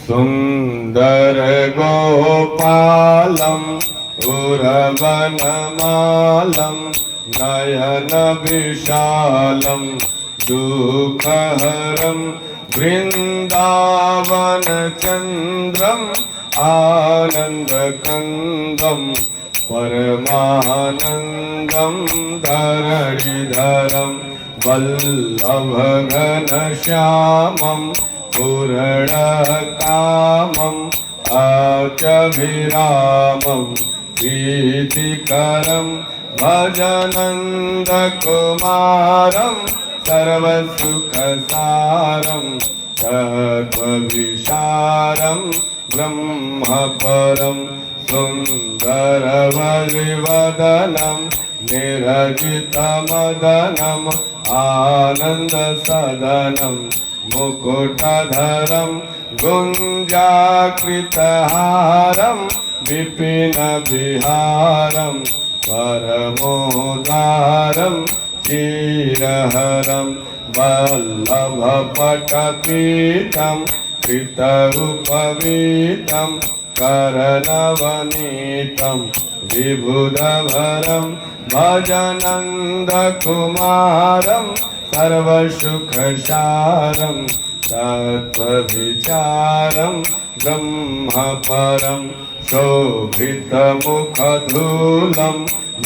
सुंदर गोपालं उरवनमालं नयन विशालं दुःखहरं वृन्दावनचन्द्रम् आनन्दकन्दं परमानन्दं धरणिधरं वल्लभघनश्यामं पूर्णकामम् अचभिरामं प्रीतिकरं भजनन्दकुमारं सर्वसुखसारं तत्त्वविशारं ब्रह्मपरं सुन्दरवरिवदनं निरजितमदनम् आनन्दसदनं मुकुटधरं गुञ्जाकृतहारं विपिनविहारं परमोदारं चिरहरं वल्लभपटपीतं कृतौपवीतं करनवनीतं विबुधभरं भजनन्दकुमारं सर्वसुखसारं तत्त्वविचारं ब्रह्मपरं शोभितमुखधूलं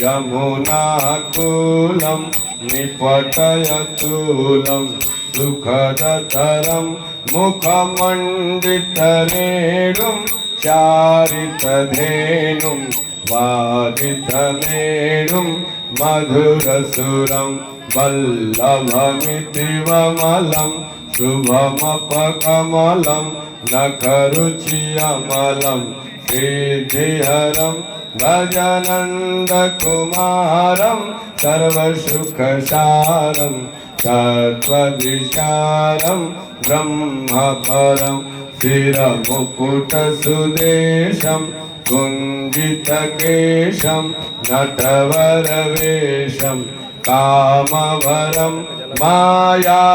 यमुनाकूलं निपटयतूलं सुखदतरं मुखमण्डितरेणुं चारितधेनुं वादितमेणुं मधुरसुरं वल्लभमिति वमलं शुभमपकमलं नखरुचिअमलं सिद्धिहरं भजनन्दकुमारं सर्वसुखसारं तत्त्वविचारं ब्रह्मपरं शिरमुकुटसुदेशं कुञ्जितकेशं नटवरवेशं कामवरं मायाकृतमनुजं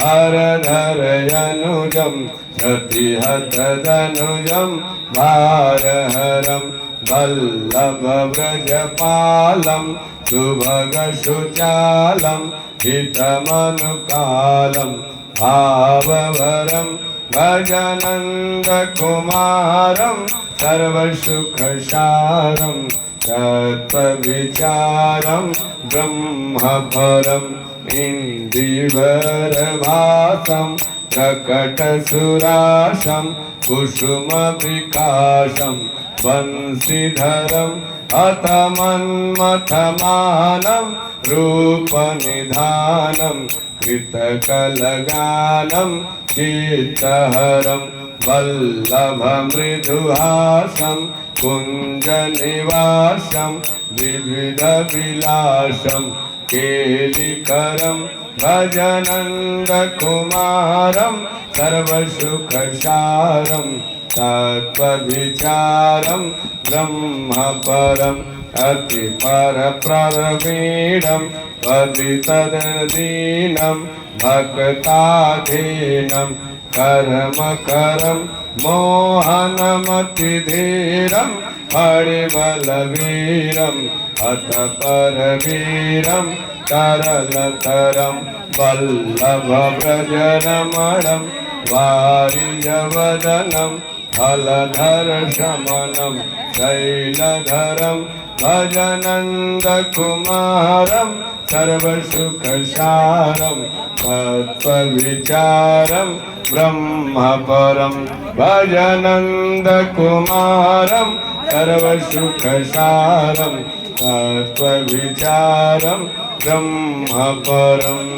हरधरयनुजं प्रतिहतदनुजं भारहरं वल्लभव्रजपालं सुभगशुचालं हितमनुकालं भाववरं भजनन्दकुमारं सर्वसुखसारं तत्त्वविचारं ब्रह्मपरम् इन्दीवरभासं प्रकटसुराशं कुसुमविकासं वंशीधरं हतमन्मथमानं रूपनिधानं कृतकलगानं चित्तहरं वल्लभमृदुहासं कुञ्जनिवासं विविधविलासं केलिकरं भजनन्दकुमारं सर्वसुखसारं तत्त्वविचारं ब्रह्मपरम् अतिपरप्रवीणं पतितदीनं भक्ताधीनं कर्मकरं मोहनमतिधीरं हरिबलवीरं हतपरवीरं तरलतरं वल्लभव्रजरमणं वारिजवदनं फलधरशमनं शैलधरं भजनन्दकुमारं सर्वसुखसारं तत्त्वविचारं ब्रह्मपरं भजनन्दकुमारं सर्वसुखसारं तत्त्वविचारं ब्रह्मपरम्।